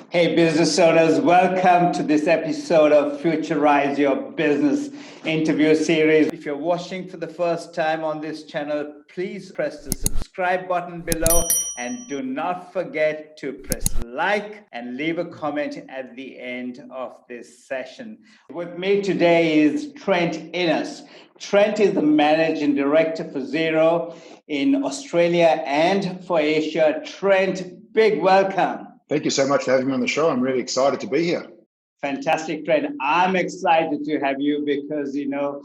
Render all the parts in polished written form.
Hey, business owners, welcome to this episode of Futurise Your Business interview series. If you're watching for the first time on this channel, please press the subscribe button below and do not forget to press like and leave a comment at the end of this session. With me today is Trent Innes. Trent is the Managing Director for Xero in Australia and for Asia. Trent, big welcome. Thank you so much for having me on the show. I'm really excited to be here. Fantastic, Trent. I'm excited to have you because,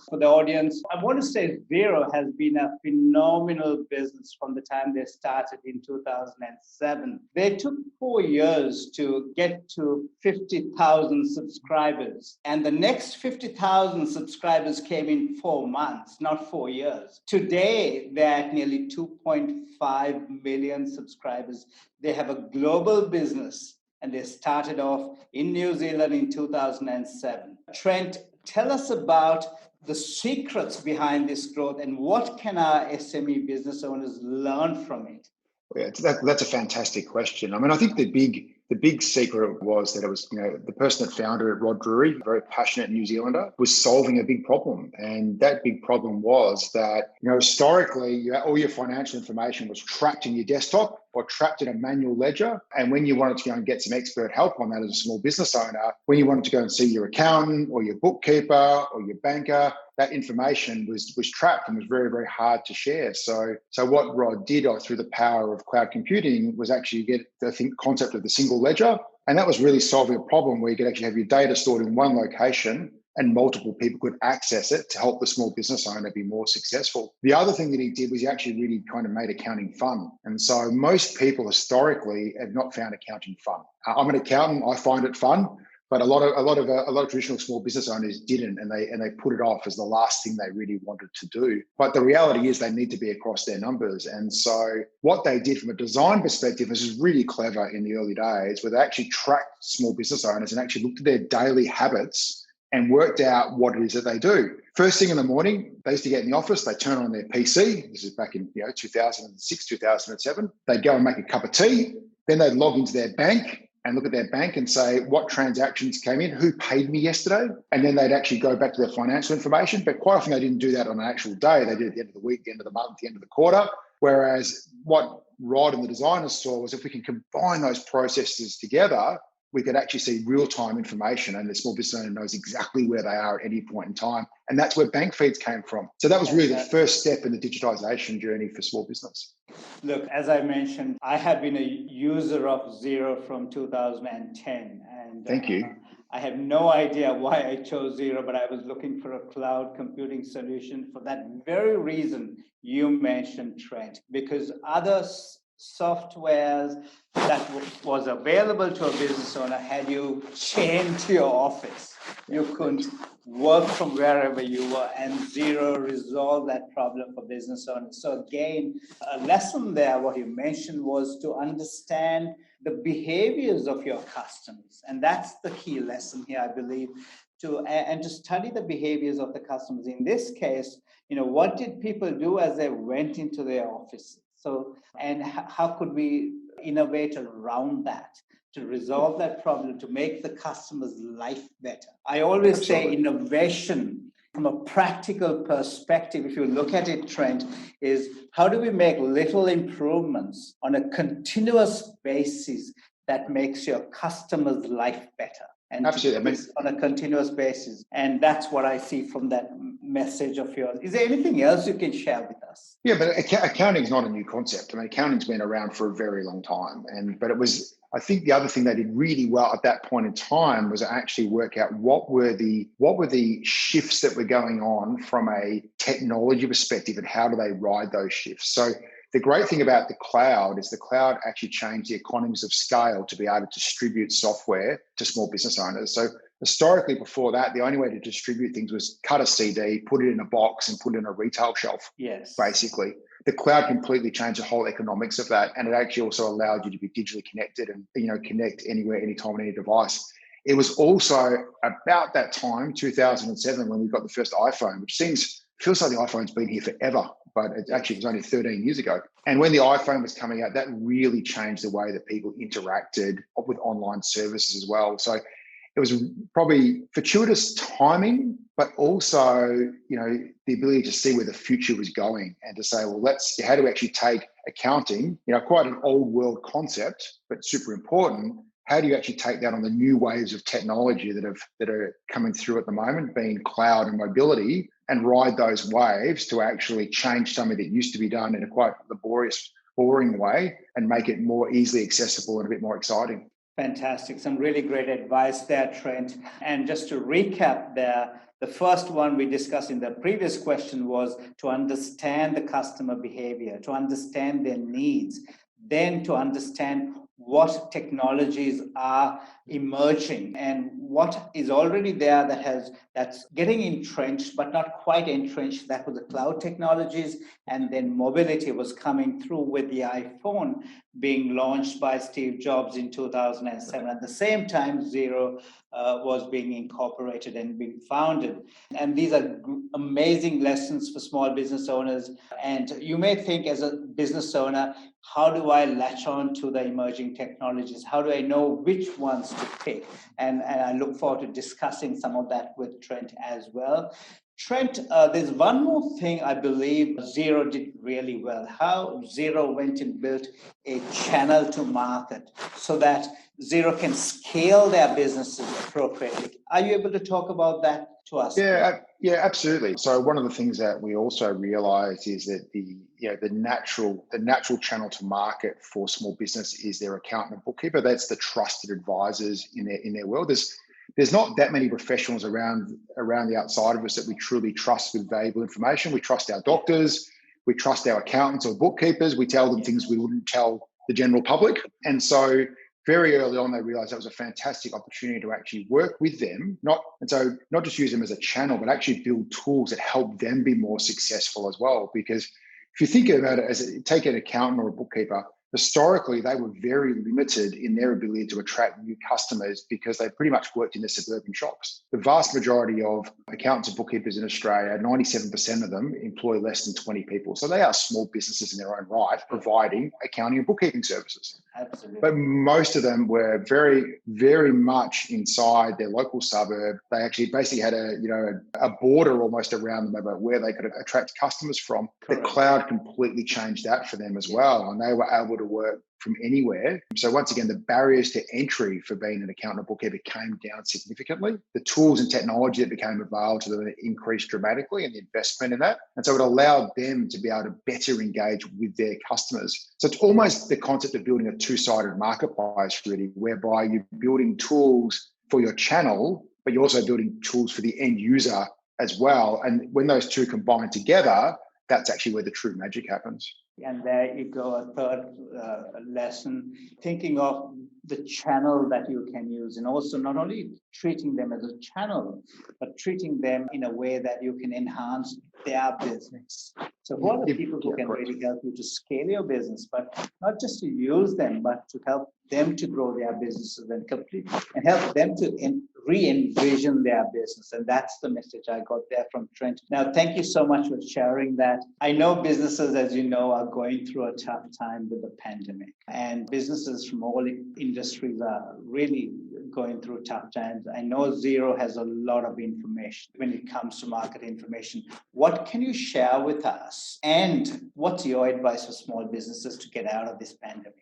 for the audience, I want to say Xero has been a phenomenal business from the time they started in 2007. They took 4 years to get to 50,000 subscribers. And the next 50,000 subscribers came in 4 months, not 4 years. Today, they're at nearly 2.5 million subscribers. They have a global business. And they started off in New Zealand in 2007. Trent, tell us about the secrets behind this growth and what can our SME business owners learn from it? Yeah, that's a fantastic question. I mean, I think the big secret was that it was, the person that founded it, Rod Drury, a very passionate New Zealander, was solving a big problem. And that big problem was that, historically, all your financial information was trapped in your desktop or trapped in a manual ledger. And when you wanted to go and get some expert help on that as a small business owner, when you wanted to go and see your accountant or your bookkeeper or your banker, that information was trapped and was very, very hard to share. So what Rod did through the power of cloud computing was actually get the concept of the single ledger. And that was really solving a problem where you could actually have your data stored in one location and multiple people could access it to help the small business owner be more successful. The other thing that he did was he actually really kind of made accounting fun. And so most people historically have not found accounting fun. I'm an accountant, I find it fun. But a lot of traditional small business owners didn't, and they put it off as the last thing they really wanted to do. But the reality is they need to be across their numbers. And so what they did from a design perspective was really clever in the early days, where they actually tracked small business owners and actually looked at their daily habits and worked out what it is that they do. First thing in the morning, they used to get in the office, they turn on their PC. This is back in 2006, 2007. They'd go and make a cup of tea. Then they'd log into their bank and look at their bank and say, what transactions came in, who paid me yesterday? And then they'd actually go back to their financial information. But quite often they didn't do that on an actual day. They did it at the end of the week, the end of the month, the end of the quarter. Whereas what Rod and the designers saw was if we can combine those processes together, we could actually see real-time information and the small business owner knows exactly where they are at any point in time. And that's where bank feeds came from. So that was really the first step in the digitization journey for small business. Look, as I mentioned, I have been a user of Xero from 2010. And thank you. I have no idea why I chose Xero, but I was looking for a cloud computing solution for that very reason you mentioned, Trent, because other softwares that was available to a business owner had you chained to your office. You couldn't work from wherever you were, and Xero resolved that problem for business owners. So again, a lesson there, what you mentioned was to understand the behaviors of your customers. And that's the key lesson here, I believe, and to study the behaviors of the customers. In this case, what did people do as they went into their offices? So, and how could we innovate around that to resolve that problem, to make the customer's life better? I always say innovation from a practical perspective, if you look at it, Trent, is how do we make little improvements on a continuous basis that makes your customer's life better? And absolutely, on a continuous basis. And that's what I see from that message of yours. Is there anything else you can share with us? Yeah, but accounting is not a new concept. I mean, accounting's been around for a very long time. But it was, I think the other thing they did really well at that point in time was actually work out what were the shifts that were going on from a technology perspective and how do they ride those shifts. So the great thing about the cloud is the cloud actually changed the economies of scale to be able to distribute software to small business owners. So historically before that, the only way to distribute things was cut a CD, put it in a box and put it in a retail shelf. Yes. Basically. The cloud completely changed the whole economics of that. And it actually also allowed you to be digitally connected and, connect anywhere, anytime, on any device. It was also about that time, 2007, when we got the first iPhone, which feels like the iPhone's been here forever. but it actually was only 13 years ago. And when the iPhone was coming out, that really changed the way that people interacted with online services as well. So it was probably fortuitous timing, but also, the ability to see where the future was going and to say, well, how do we actually take accounting, quite an old world concept, but super important. How do you actually take that on the new waves of technology that are coming through at the moment, being cloud and mobility, and ride those waves to actually change something that used to be done in a quite laborious, boring way and make it more easily accessible and a bit more exciting? Fantastic. Some really great advice there, Trent. And just to recap there, the first one we discussed in the previous question was to understand the customer behavior, to understand their needs, then to understand what technologies are emerging and what is already there that's getting entrenched but not quite entrenched. That was the cloud technologies, and then mobility was coming through with the iPhone being launched by Steve Jobs in 2007. At the same time, Xero was being incorporated and being founded. And these are amazing lessons for small business owners. And you may think, as a business owner, how do I latch on to the emerging technologies? How do I know which ones to pick? And I look forward to discussing some of that with Trent as well. Trent, there's one more thing I believe Xero did really well. How Xero went and built a channel to market so that Xero can scale their businesses appropriately. Are you able to talk about that to us? Yeah, absolutely. So one of the things that we also realized is that the natural channel to market for small business is their accountant and bookkeeper. That's the trusted advisors in their world. There's not that many professionals around the outside of us that we truly trust with valuable information. We trust our doctors, we trust our accountants or bookkeepers. We tell them things we wouldn't tell the general public. And so very early on, they realized that was a fantastic opportunity to actually work with them, not just use them as a channel, but actually build tools that help them be more successful as well. Because if you think about it, take an accountant or a bookkeeper, historically, they were very limited in their ability to attract new customers because they pretty much worked in the suburban shops. The vast majority of accountants and bookkeepers in Australia, 97% of them employ less than 20 people. So they are small businesses in their own right, providing accounting and bookkeeping services. Absolutely. But most of them were very, very much inside their local suburb. They actually basically had a border almost around them about where they could attract customers from. Correct. The cloud completely changed that for them as well. And they were able to work from anywhere. So once again, the barriers to entry for being an accountant or bookkeeper came down significantly. The tools and technology that became available to them increased dramatically, and the investment in that. And so it allowed them to be able to better engage with their customers. So it's almost the concept of building a two-sided marketplace, really, whereby you're building tools for your channel, but you're also building tools for the end user as well. And when those two combine together, that's actually where the true magic happens. And there you go, a third lesson, thinking of the channel that you can use, and also not only treating them as a channel, but treating them in a way that you can enhance their business. So who are the people who can really help you to scale your business, but not just to use them, but to help them to grow their businesses and help them to re-envision their business. And that's the message I got there from Trent. Now, thank you so much for sharing that. I know businesses, as you know, are going through a tough time with the pandemic, and businesses from all industries are really going through tough times. I know Xero has a lot of information when it comes to market information. What can you share with us? And what's your advice for small businesses to get out of this pandemic?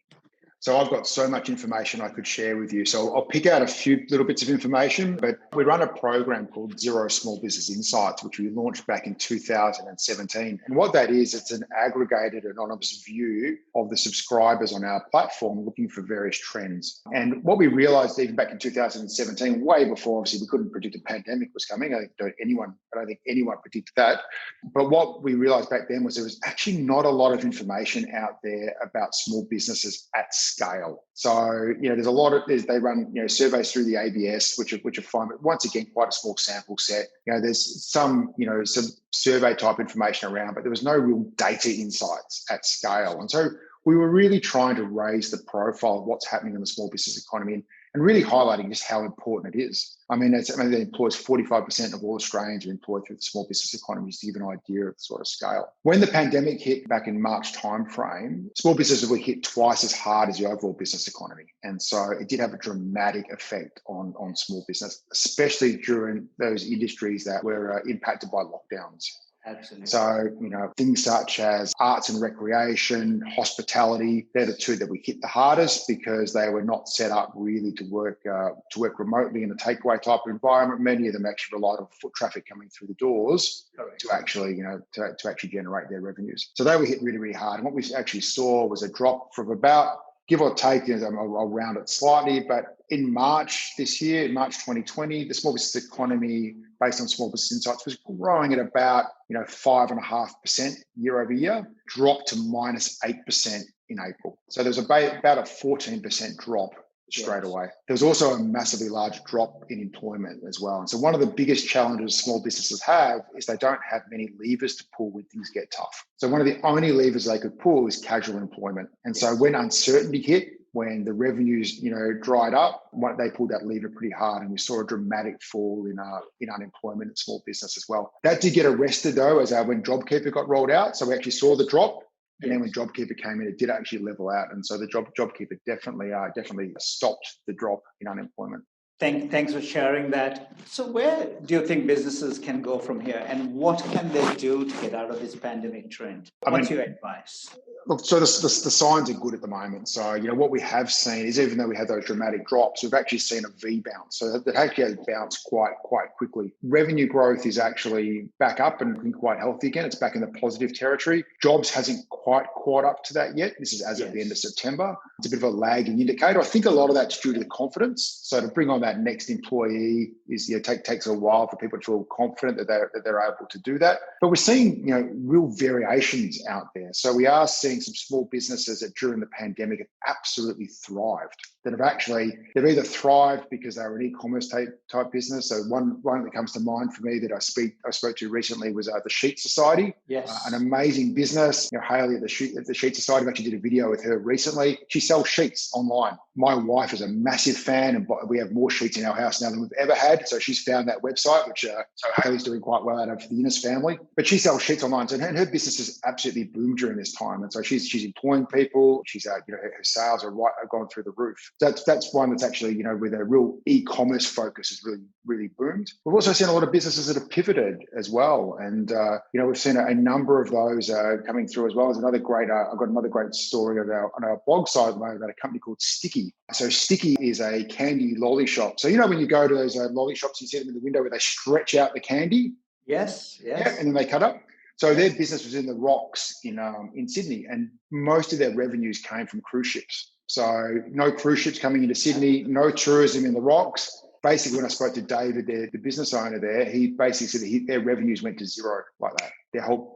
So I've got so much information I could share with you. So I'll pick out a few little bits of information, but we run a program called Xero Small Business Insights, which we launched back in 2017. And what that is, it's an aggregated, anonymous view of the subscribers on our platform looking for various trends. And what we realized even back in 2017, way before, obviously, we couldn't predict a pandemic was coming. I don't think anyone predicted that. But what we realized back then was there was actually not a lot of information out there about small businesses at scale. So, there's a lot of, they run, surveys through the ABS, which are fine, but once again, quite a small sample set. There's some survey type information around, but there was no real data insights at scale. And so we were really trying to raise the profile of what's happening in the small business economy. and really highlighting just how important it is. I mean, it employs 45% of all Australians are employed through the small business economy, just to give an idea of the sort of scale. When the pandemic hit back in March timeframe, small businesses were hit twice as hard as the overall business economy. And so it did have a dramatic effect on small business, especially during those industries that were impacted by lockdowns. Absolutely. So, things such as arts and recreation, hospitality, they're the two that we hit the hardest because they were not set up really to work remotely in a takeaway type of environment. Many of them actually relied on foot traffic coming through the doors to actually, to actually generate their revenues. So they were hit really, really hard. And what we actually saw was a drop from about, give or take, I'll round it slightly, but in March this year, in March 2020, the small business economy, based on Small Business Insights, was growing at about 5.5% year over year, dropped to -8% in April. So there's about a 14% drop straight away. There's also a massively large drop in employment as well. And so one of the biggest challenges small businesses have is they don't have many levers to pull when things get tough. So one of the only levers they could pull is casual employment. And so when uncertainty hit, when the revenues, dried up, they pulled that lever pretty hard, and we saw a dramatic fall in unemployment in small business as well. That did get arrested though, as when JobKeeper got rolled out. So we actually saw the drop. And then when JobKeeper came in, it did actually level out. And so the JobKeeper definitely stopped the drop in unemployment. Thanks for sharing that. So where do you think businesses can go from here, and what can they do to get out of this pandemic trend? What's your advice? Look, so the signs are good at the moment. So, what we have seen is, even though we had those dramatic drops, we've actually seen a V bounce. So that actually has bounced quite quickly. Revenue growth is actually back up and looking quite healthy again. It's back in the positive territory. Jobs hasn't quite caught up to that yet. This is as of the end of September. It's a bit of a lagging indicator. I think a lot of that's due to the confidence. So to bring on that next employee takes a while for people to feel confident that they're able to do that. But we're seeing real variations out there. So we are seeing some small businesses that during the pandemic have absolutely thrived. They've either thrived because they're an e-commerce type business. So one that comes to mind for me that I spoke to recently was the Sheet Society. Yes, an amazing business. Hayley at the Sheet Society, I actually did a video with her recently. She sells sheets online. My wife is a massive fan, and we have more sheets in our house now than we've ever had. So she's found that website, which so Hayley's doing quite well out of the Innes family. But she sells sheets online, and her business has absolutely boomed during this time. And so she's employing people. She's her sales are gone through the roof. That's one that's actually with a real e-commerce focus has really boomed. We've also seen a lot of businesses that have pivoted as well, and we've seen a number of those coming through as well. There's another great. I've got another great story on our blog site about a company called Sticky. So Sticky is a candy lolly shop. So when you go to those lolly shops, you see them in the window where they stretch out the candy. Yes. Yeah, and then they cut up. So their business was in the Rocks in Sydney, and most of their revenues came from cruise ships. So no cruise ships coming into Sydney, no tourism in the Rocks. Basically, when I spoke to David, the business owner there, he basically said that their revenues went to zero like that.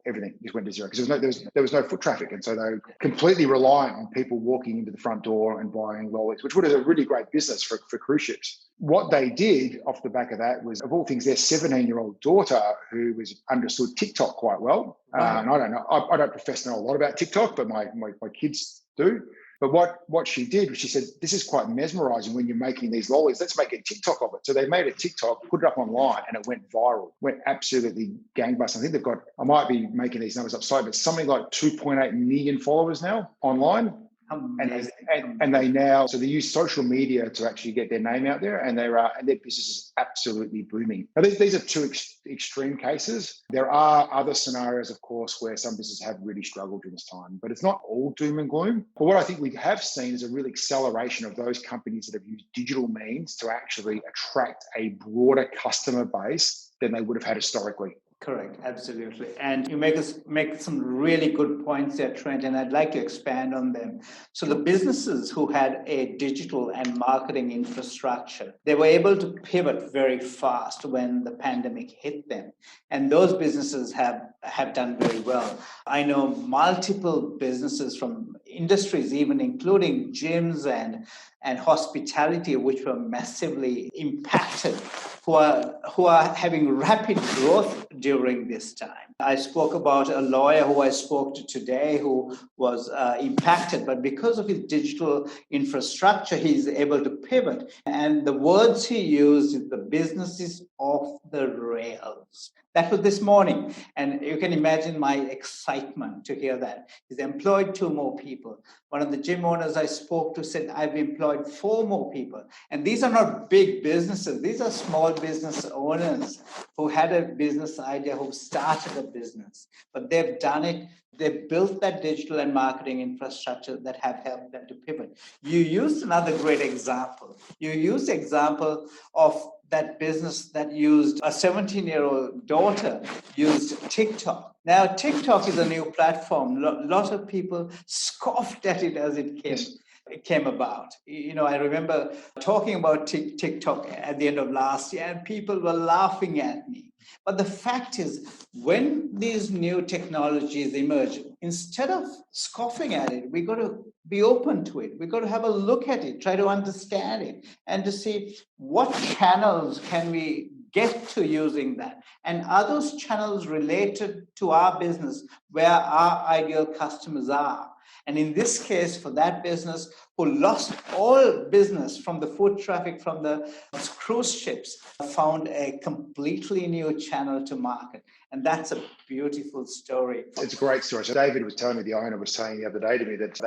Everything just went to zero because there was no foot traffic. And so they were completely reliant on people walking into the front door and buying lollies, which would have been a really great business for cruise ships. What they did off the back of that was, of all things, their 17-year-old daughter, who understood TikTok quite well. And I don't know, I don't profess to know a lot about TikTok, but my kids do. But what she did was she said, this is quite mesmerizing when you're making these lollies. Let's make a TikTok of it. So they made a TikTok, put it up online, and it went viral. Went absolutely gangbusters. I think they've got, I might be making these numbers up slightly, but something like 2.8 million followers now online. And they now, so they use social media to actually get their name out there, and their business is absolutely booming. Now, these are two extreme cases. There are other scenarios, of course, where some businesses have really struggled during this time, but it's not all doom and gloom. But what I think we have seen is a real acceleration of those companies that have used digital means to actually attract a broader customer base than they would have had historically. Correct, absolutely. And you make some really good points there, Trent, and I'd like to expand on them. So the businesses who had a digital and marketing infrastructure, they were able to pivot very fast when the pandemic hit them. And those businesses have done very well. I know multiple businesses from industries, even including gyms and hospitality, which were massively impacted, who are having rapid growth during this time. I spoke about a lawyer who I spoke to today who was impacted, but because of his digital infrastructure, he's able to pivot. And the words he used is the business is off the rails. That was this morning. And you can imagine my excitement to hear that. He's employed 2 more people. One of the gym owners I spoke to said, I've employed 4 more people. And these are not big businesses. These are small business owners who had a business idea, who started a business. But they've done it. They've built that digital and marketing infrastructure that have helped them to pivot. You used another great example. You used the example of that business that used a 17-year-old daughter used TikTok. Now, TikTok is a new platform. A lot of people scoffed at it as it came about. I remember talking about TikTok at the end of last year, and people were laughing at me. But the fact is, when these new technologies emerge, instead of scoffing at it, we've got to be open to it. We've got to have a look at it, try to understand it, and to see what channels can we get to using that. And are those channels related to our business where our ideal customers are? And in this case, for that business who lost all business from the foot traffic from the cruise ships, found a completely new channel to market. And that's a beautiful story. It's a great story. So David was telling me, the owner was saying the other day to me that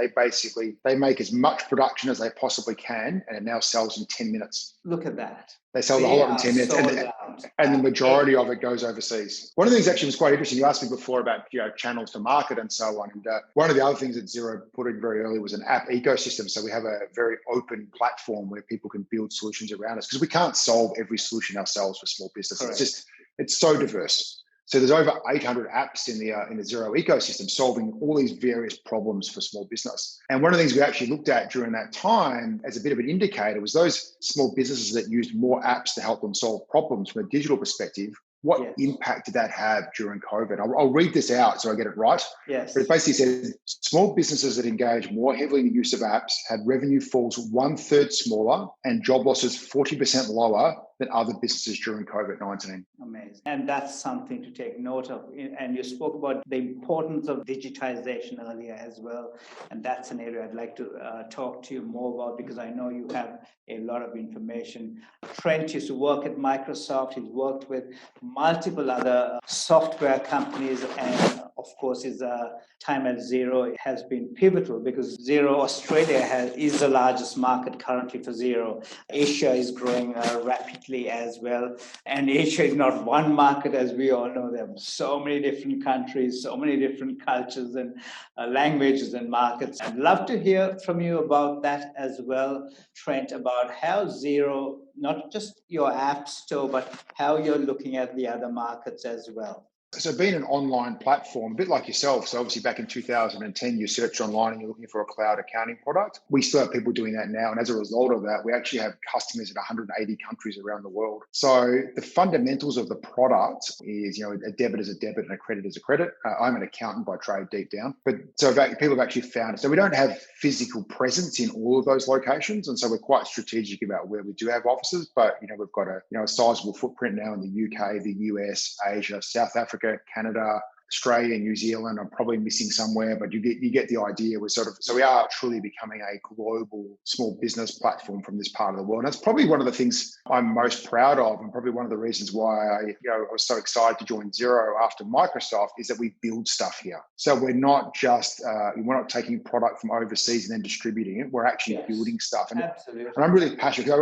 they make as much production as they possibly can, and it now sells in 10 minutes. Look at that. They sell the whole lot in 10 minutes, and the majority of it goes overseas. One of the things actually was quite interesting. You asked me before about channels to market and so on. And one of the other things that Xero put in very early was an app ecosystem. So we have a very open platform where people can build solutions around us, because we can't solve every solution ourselves for small business. Correct. It's so diverse. So there's over 800 apps in the Xero ecosystem solving all these various problems for small business. And one of the things we actually looked at during that time as a bit of an indicator was those small businesses that used more apps to help them solve problems from a digital perspective. What impact did that have during COVID? I'll read this out so I get it right. Yes. But it basically says small businesses that engage more heavily in the use of apps had revenue falls 1/3 smaller and job losses 40% lower than other businesses during COVID-19. Amazing. And that's something to take note of. And you spoke about the importance of digitization earlier as well. And that's an area I'd like to talk to you more about, because I know you have a lot of information. Trent used to work at Microsoft. He's worked with multiple other software companies, and of course his time at Xero has been pivotal, because Xero Australia is the largest market currently for Xero. Asia is growing rapidly as well, and Asia is not one market, as we all know. There are so many different countries, so many different cultures and languages and markets. I'd love to hear from you about that as well, Trent, about how Xero, not just your app store, but how you're looking at the other markets as well. So being an online platform, a bit like yourself, so obviously back in 2010, you searched online and you're looking for a cloud accounting product. We still have people doing that now. And as a result of that, we actually have customers in 180 countries around the world. So the fundamentals of the product is, a debit is a debit and a credit is a credit. I'm an accountant by trade deep down. But so people have actually found it. So we don't have physical presence in all of those locations. And so we're quite strategic about where we do have offices. But, we've got a sizable footprint now in the UK, the US, Asia, South Africa, Canada, Australia, New Zealand. I'm probably missing somewhere, but you get the idea. So we are truly becoming a global small business platform from this part of the world. And that's probably one of the things I'm most proud of, and probably one of the reasons why I was so excited to join Xero after Microsoft, is that we build stuff here. So we're not just we're not taking product from overseas and then distributing it. We're actually building stuff. And I'm really passionate.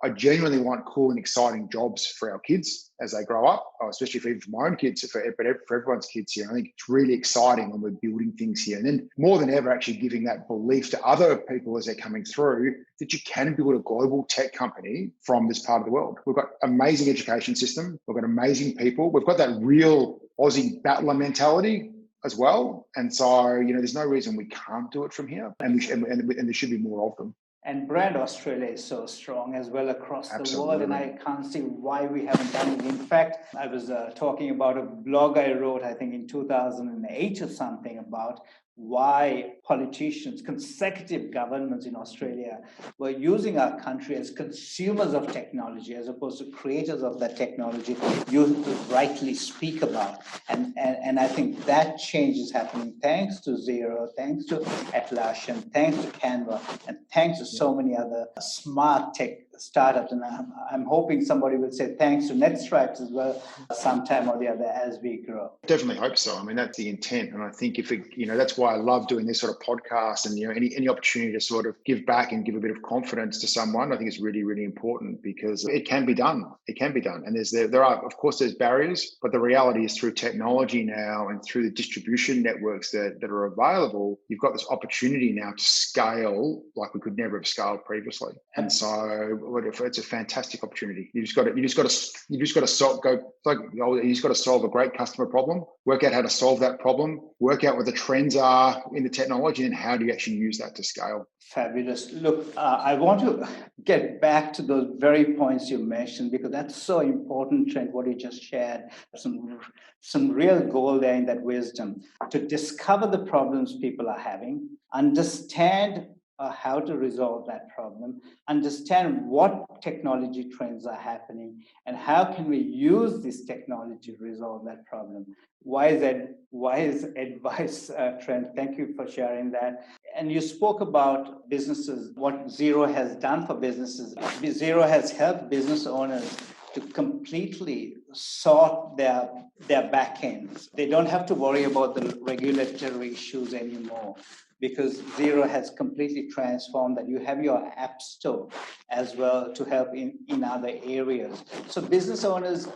I genuinely want cool and exciting jobs for our kids as they grow up, especially for my own kids, but for everyone's kids here. I think it's really exciting when we're building things here. And then more than ever, actually giving that belief to other people as they're coming through that you can build a global tech company from this part of the world. We've got amazing education system. We've got amazing people. We've got that real Aussie battler mentality as well. And so, there's no reason we can't do it from here. And there should be more of them. And brand Australia is so strong as well across the world, and I can't see why we haven't done it. In fact, I was talking about a blog I wrote, I think in 2008 or something, about why politicians, consecutive governments in Australia were using our country as consumers of technology as opposed to creators of that technology you rightly speak about. And I think that change is happening thanks to Xero, thanks to Atlassian, thanks to Canva, and thanks to so many other smart tech startups. And I'm hoping somebody will say thanks to NetStripes as well sometime or the other as we grow. Definitely hope so. I mean, that's the intent. And I think if it, that's why I love doing this sort of podcast and, any opportunity to sort of give back and give a bit of confidence to someone, I think it's really, really important because it can be done. It can be done. And there are, of course, there's barriers, but the reality is through technology now and through the distribution networks that are available, you've got this opportunity now to scale like we could never have scaled previously. And so it's a fantastic opportunity. You just got to solve a great customer problem, work out how to solve that problem, work out what the trends are in the technology, and how do you actually use that to scale. Fabulous. Look, I want to get back to those very points you mentioned because that's so important, Trent, what you just shared. Some real gold there in that wisdom to discover the problems people are having, understand how to resolve that problem, understand what technology trends are happening, and how can we use this technology to resolve that problem. Wise advice, Trent. Thank you for sharing that. And you spoke about businesses, what Xero has done for businesses. Xero has helped business owners to completely sort their back ends. They don't have to worry about the regulatory issues anymore because Xero has completely transformed that. You have your app store as well to help in other areas. So business owners,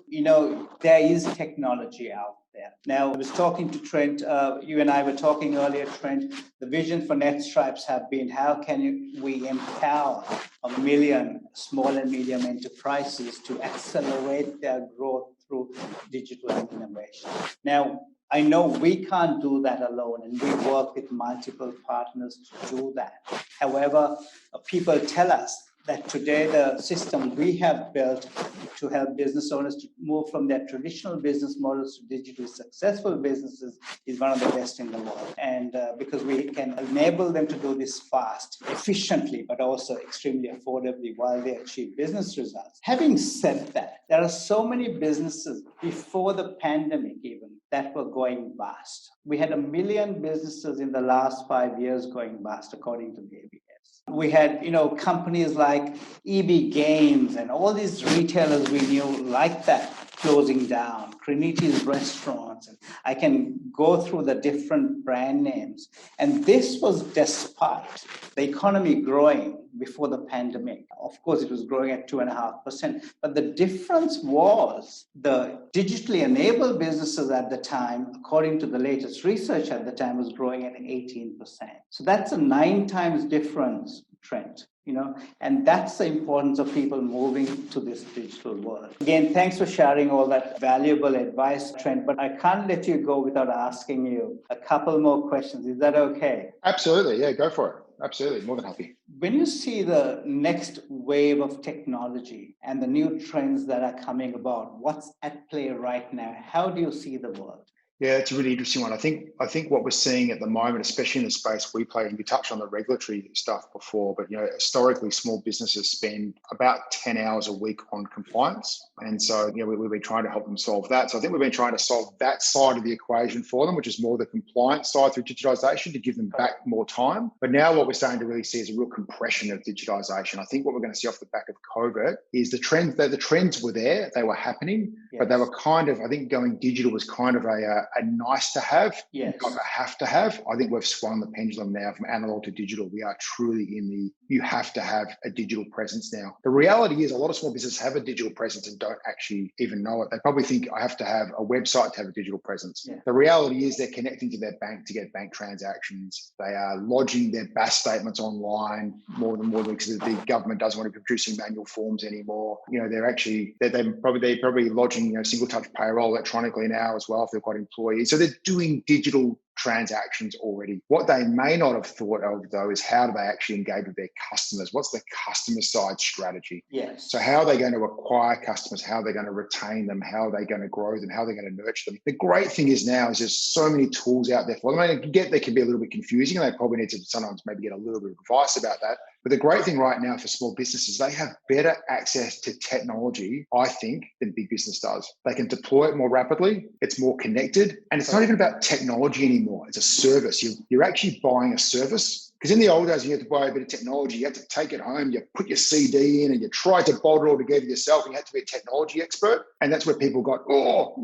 there is technology out there. Now, I was talking to Trent, you and I were talking earlier, Trent, the vision for NetStripes have been how can we empower 1 million small and medium enterprises to accelerate their growth through digital innovation. Now, I know we can't do that alone, and we work with multiple partners to do that. However, people tell us that today the system we have built to help business owners to move from their traditional business models to digitally successful businesses is one of the best in the world. And because we can enable them to do this fast, efficiently, but also extremely affordably while they achieve business results. Having said that, there are so many businesses before the pandemic even that were going bust. We had 1 million businesses in the last 5 years going bust, according to the ABS. We had, companies like EB Games and all these retailers we knew like that closing down, Triniti's restaurants, and I can go through the different brand names. And this was despite the economy growing before the pandemic. Of course, it was growing at 2.5%. But the difference was the digitally enabled businesses at the time, according to the latest research at the time, was growing at 18%. So that's a 9 times difference, Trent. And that's the importance of people moving to this digital world. Again, thanks for sharing all that valuable advice, Trent, but I can't let you go without asking you a couple more questions. Is that okay? Absolutely. Yeah, go for it. Absolutely. More than happy. When you see the next wave of technology and the new trends that are coming about, what's at play right now? How do you see the world? Yeah, it's a really interesting one. I think what we're seeing at the moment, especially in the space we play, and we touched on the regulatory stuff before, but historically small businesses spend about 10 hours a week on compliance. And so, we've been trying to help them solve that. So I think we've been trying to solve that side of the equation for them, which is more the compliance side through digitization to give them back more time. But now what we're starting to really see is a real compression of digitization. I think what we're going to see off the back of COVID is the trends were there, they were happening, yes. But they were kind of, I think going digital was kind of a nice to have, yes. Not a have to have. I think we've swung the pendulum now from analog to digital. We are truly you have to have a digital presence now. The reality is a lot of small businesses have a digital presence and don't actually even know it. They probably think I have to have a website to have a digital presence. Yeah. The reality is they're connecting to their bank to get bank transactions. They are lodging their BAS statements online more because the government doesn't want to be producing manual forms anymore. They're probably lodging single touch payroll electronically now as well if they've got employees. So they're doing digital transactions already. What they may not have thought of, though, is how do they actually engage with their customers? What's the customer side strategy? Yes. So how are they going to acquire customers? How are they going to retain them? How are they going to grow them? How are they going to nurture them? The great thing is now is there's so many tools out there for them. I mean, they can be a little bit confusing, and they probably need to sometimes maybe get a little bit of advice about that. But the great thing right now for small businesses, they have better access to technology, I think, than big business does. They can deploy it more rapidly. It's more connected. And it's not even about technology anymore. It's a service. You're actually buying a service. Because in the old days, you had to buy a bit of technology. You had to take it home. You put your CD in and you tried to bolt it all together yourself. And you had to be a technology expert. And that's where people got, how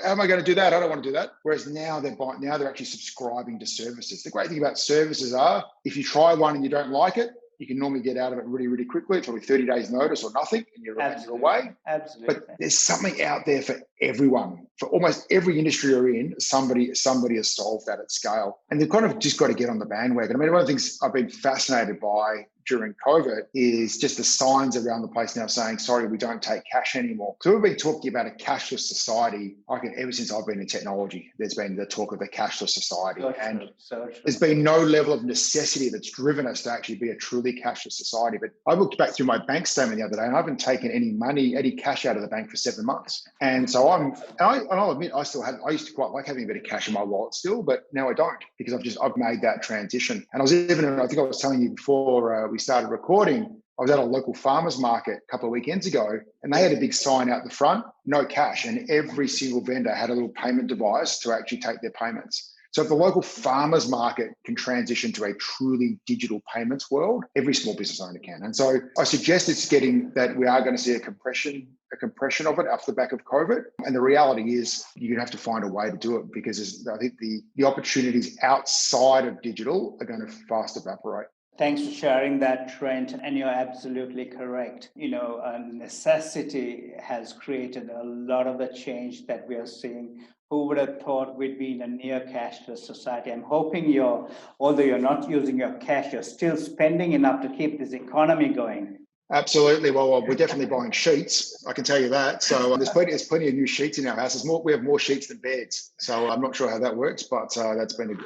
am I going to do that? I don't want to do that. Whereas now they're actually subscribing to services. The great thing about services are if you try one and you don't like it, you can normally get out of it really, really quickly. It's probably 30 days notice or nothing, and you're away. Absolutely. But there's something out there for everyone. For almost every industry you're in, somebody has solved that at scale. And they've kind of just got to get on the bandwagon. I mean, one of the things I've been fascinated by during COVID is just the signs around the place now saying, sorry, we don't take cash anymore. So we've been talking about a cashless society. Ever since I've been in technology, there's been the talk of a cashless society. So true. There's been no level of necessity that's driven us to actually be a truly cashless society. But I looked back through my bank statement the other day and I haven't taken any cash out of the bank for 7 months. And so I'll admit, I used to quite like having a bit of cash in my wallet still, but now I don't because I've made that transition. And I think I was telling you before we started recording, I was at a local farmers market a couple of weekends ago and they had a big sign out the front, no cash. And every single vendor had a little payment device to actually take their payments. So if the local farmers market can transition to a truly digital payments world, every small business owner can. And so I suggest that we are going to see a compression of it off the back of COVID. And the reality is you're going to have to find a way to do it because I think the opportunities outside of digital are going to fast evaporate. Thanks for sharing that, Trent. And you're absolutely correct. Necessity has created a lot of the change that we are seeing. Who would have thought we'd be in a near cashless society? I'm hoping although you're not using your cash, you're still spending enough to keep this economy going. Absolutely. Well, we're definitely buying sheets. I can tell you that. So there's plenty of new sheets in our house. We have more sheets than beds. So I'm not sure how that works, but that's been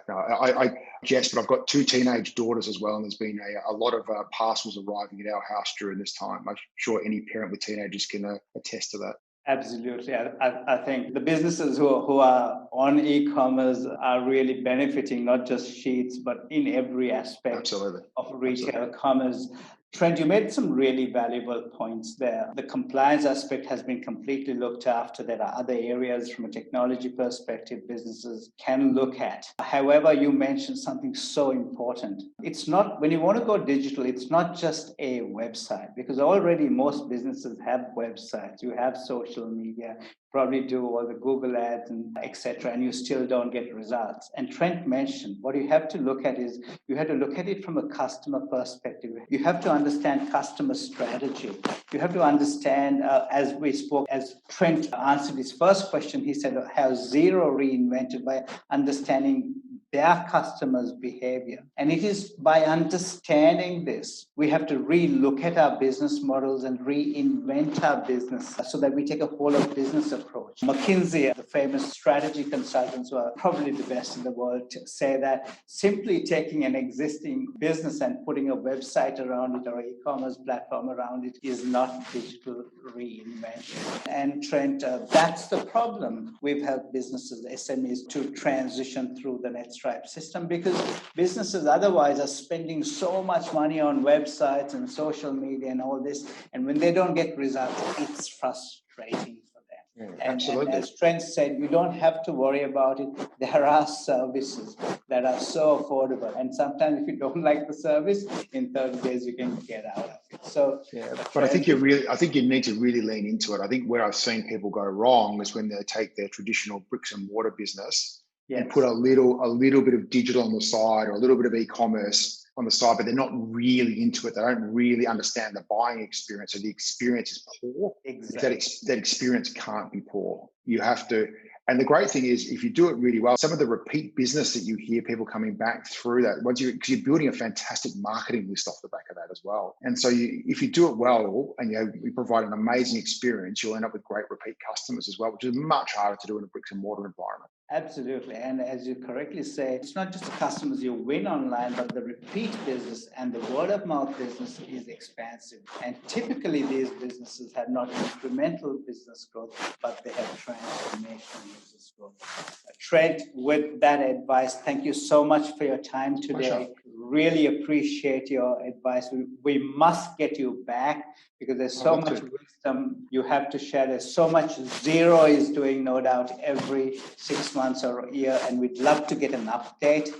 I jest, but I've got 2 teenage daughters as well, and there's been a lot of parcels arriving at our house during this time. I'm sure any parent with teenagers can attest to that. Absolutely. I think the businesses who are on e-commerce are really benefiting, not just sheets, but in every aspect of retail commerce. Trent, you made some really valuable points there. The compliance aspect has been completely looked after. There are other areas from a technology perspective businesses can look at. However, you mentioned something so important. It's not, when you want to go digital, it's not just a website, because already most businesses have websites. You have social media, probably do all the Google ads and etc., and you still don't get results. And Trent mentioned what you have to look at is you have to look at it from a customer perspective. You have to understand customer strategy. You have to understand, as Trent answered his first question, he said how Xero reinvented by understanding their customers' behavior. And it is by understanding this, we have to re-look at our business models and reinvent our business so that we take a whole of business approach. McKinsey, the famous strategy consultants who are probably the best in the world, say that simply taking an existing business and putting a website around it or an e-commerce platform around it is not digital reinvention. And Trent, that's the problem. We've helped businesses, SMEs, to transition through the NetStripe system because businesses otherwise are spending so much money on websites and social media and all this. And when they don't get results, it's frustrating. And as Trent said, you don't have to worry about it. There are services that are so affordable. And sometimes if you don't like the service, in 30 days you can get out of it. So but I think you need to really lean into it. I think where I've seen people go wrong is when they take their traditional bricks and mortar business and put a little bit of digital on the side or a little bit of e-commerce on the side, but they're not really into it. They don't really understand the buying experience, so the experience is poor. Exactly. That experience can't be poor. You have to, and the great thing is if you do it really well, some of the repeat business that you hear people coming back through that, because you're building a fantastic marketing list off the back of that as well. And so if you do it well and you provide an amazing experience, you'll end up with great repeat customers as well, which is much harder to do in a bricks and mortar environment. Absolutely. And as you correctly say, it's not just the customers you win online, but the repeat business and the word of mouth business is expansive. And typically these businesses have not incremental business growth, but they have transformational business growth. Trent, with that advice, thank you so much for your time today. Pleasure. Really appreciate your advice. We must get you back because there's so much wisdom you have to share. There's so much Xero is doing, no doubt, every 6 months or a year, and we'd love to get an update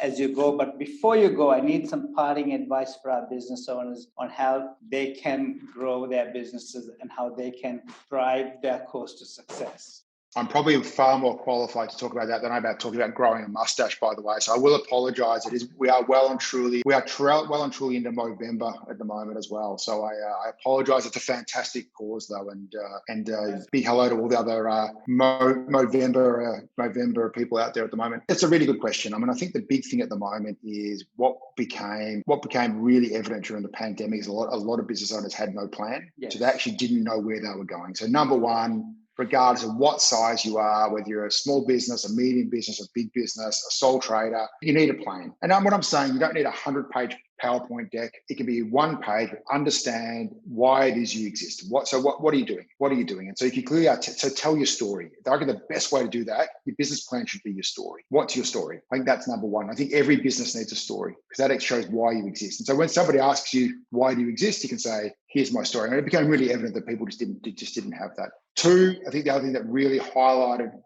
as you go. But before you go, I need some parting advice for our business owners on how they can grow their businesses and how they can drive their course to success. I'm probably far more qualified to talk about that than I'm about talking about growing a mustache, by the way. So I will apologise. We are well and truly into November at the moment as well. So I apologise. It's a fantastic cause though, and big hello to all the other Movember people out there at the moment. It's a really good question. I mean, I think the big thing at the moment is what became really evident during the pandemic is a lot of business owners had no plan. Yes. So they actually didn't know where they were going. So number one, regardless of what size you are, whether you're a small business, a medium business, a big business, a sole trader, you need a plan. And what I'm saying, you don't need a 100-page PowerPoint deck. It can be one page. Understand why it is you exist. What are you doing? What are you doing? And so you can clearly so tell your story. I reckon the best way to do that, your business plan should be your story. What's your story? I think that's number one. I think every business needs a story because that shows why you exist. And so when somebody asks you why do you exist, you can say, here's my story. And it became really evident that people just didn't have that. Two, I think the other thing that really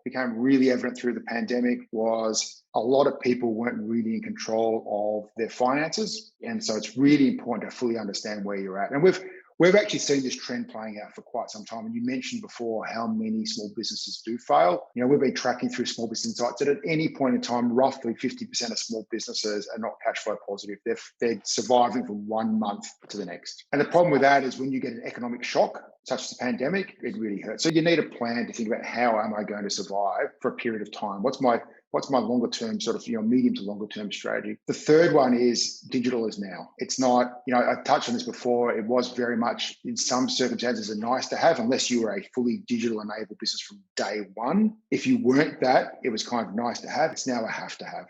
became really evident through the pandemic was a lot of people weren't really in control of their finances. And so it's really important to fully understand where you're at. And we've actually seen this trend playing out for quite some time. And you mentioned before how many small businesses do fail. You know, we've been tracking through Small Business Insights that at any point in time, roughly 50% of small businesses are not cash flow positive. They're surviving from 1 month to the next. And the problem with that is when you get an economic shock, such as the pandemic, it really hurts. So you need a plan to think about how am I going to survive for a period of time? What's my longer term sort of, medium to longer term strategy? The third one is digital is now. It's not, I touched on this before. It was very much in some circumstances a nice to have, unless you were a fully digital enabled business from day one. If you weren't that, it was kind of nice to have. It's now a have to have.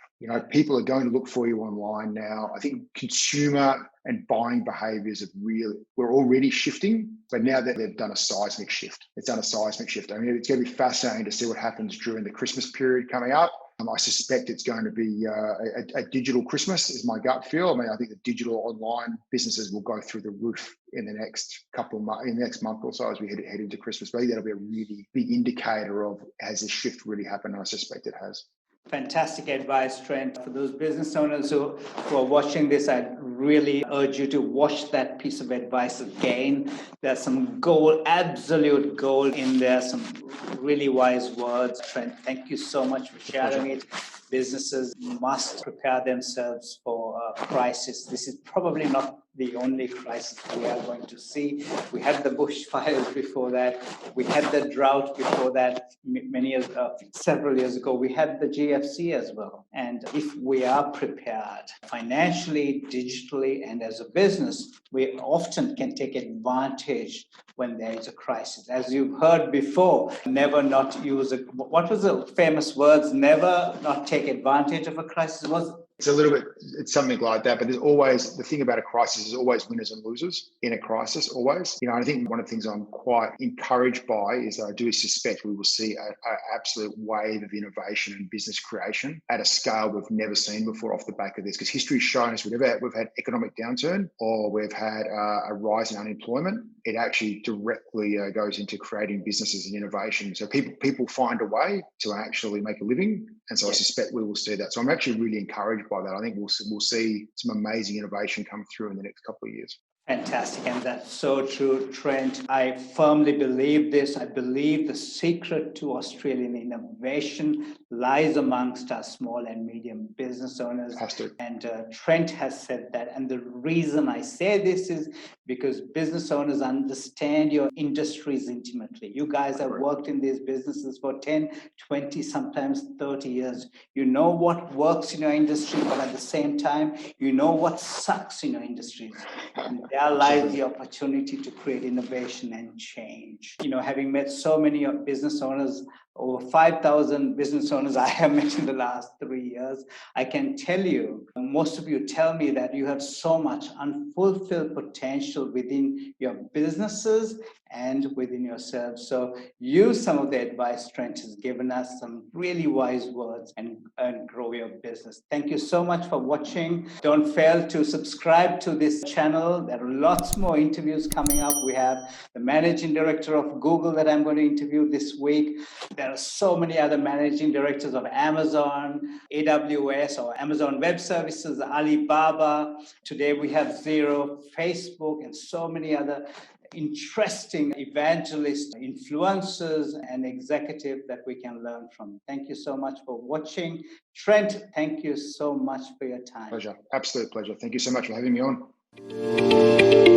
People are going to look for you online now. I think consumer and buying behaviors we're already shifting, but now that they've done a seismic shift. It's done a seismic shift. I mean, it's going to be fascinating to see what happens during the Christmas period coming up. I suspect it's going to be a digital Christmas is my gut feel. I mean, I think the digital online businesses will go through the roof in the next month or so as we head into Christmas. But I think that'll be a really big indicator of has this shift really happened, and I suspect it has. Fantastic advice, Trent. For those business owners who are watching this, I'd really urge you to watch that piece of advice again. There's some absolute gold in there, some really wise words. Trent, thank you so much for sharing it. Businesses must prepare themselves for a crisis. This is probably not the only crisis we are going to see. We had the bushfires before that. We had the drought before that several years ago. We had the GFC as well. And if we are prepared financially, digitally, and as a business, we often can take advantage when there is a crisis. As you've heard before, never not use what was the famous words? Never not take advantage of a crisis. It's something like that, but there's always, the thing about a crisis is always winners and losers in a crisis, always. I think one of the things I'm quite encouraged by is that I do suspect we will see an absolute wave of innovation and business creation at a scale we've never seen before off the back of this, because history's shown us whenever we've had economic downturn or we've had a rise in unemployment, it actually directly goes into creating businesses and innovation. So people find a way to actually make a living. And so I suspect we will see that. So I'm actually really encouraged by that. I think we'll see some amazing innovation come through in the next couple of years. Fantastic. And that's so true, Trent. I firmly believe this. I believe the secret to Australian innovation lies amongst our small and medium business owners. And Trent has said that. And the reason I say this is because business owners understand your industries intimately. You guys have worked in these businesses for 10, 20, sometimes 30 years. You know what works in your industry, but at the same time, you know what sucks in your industries. And there lies the opportunity to create innovation and change. Having met so many business owners, over 5,000 business owners I have met in the last 3 years, I can tell you, most of you tell me that you have so much unfulfilled potential within your businesses and within yourselves. So use some of the advice Trent has given us, some really wise words, and grow your business. Thank you so much for watching. Don't fail to subscribe to this channel. There are lots more interviews coming up. We have the managing director of Google that I'm going to interview this week. There are so many other managing directors of Amazon, AWS or Amazon Web Services, Alibaba. Today we have Xero, Facebook, and so many other interesting evangelists, influencers, and executives that we can learn from. Thank you so much for watching. Trent, thank you so much for your time. Pleasure. Absolute pleasure. Thank you so much for having me on.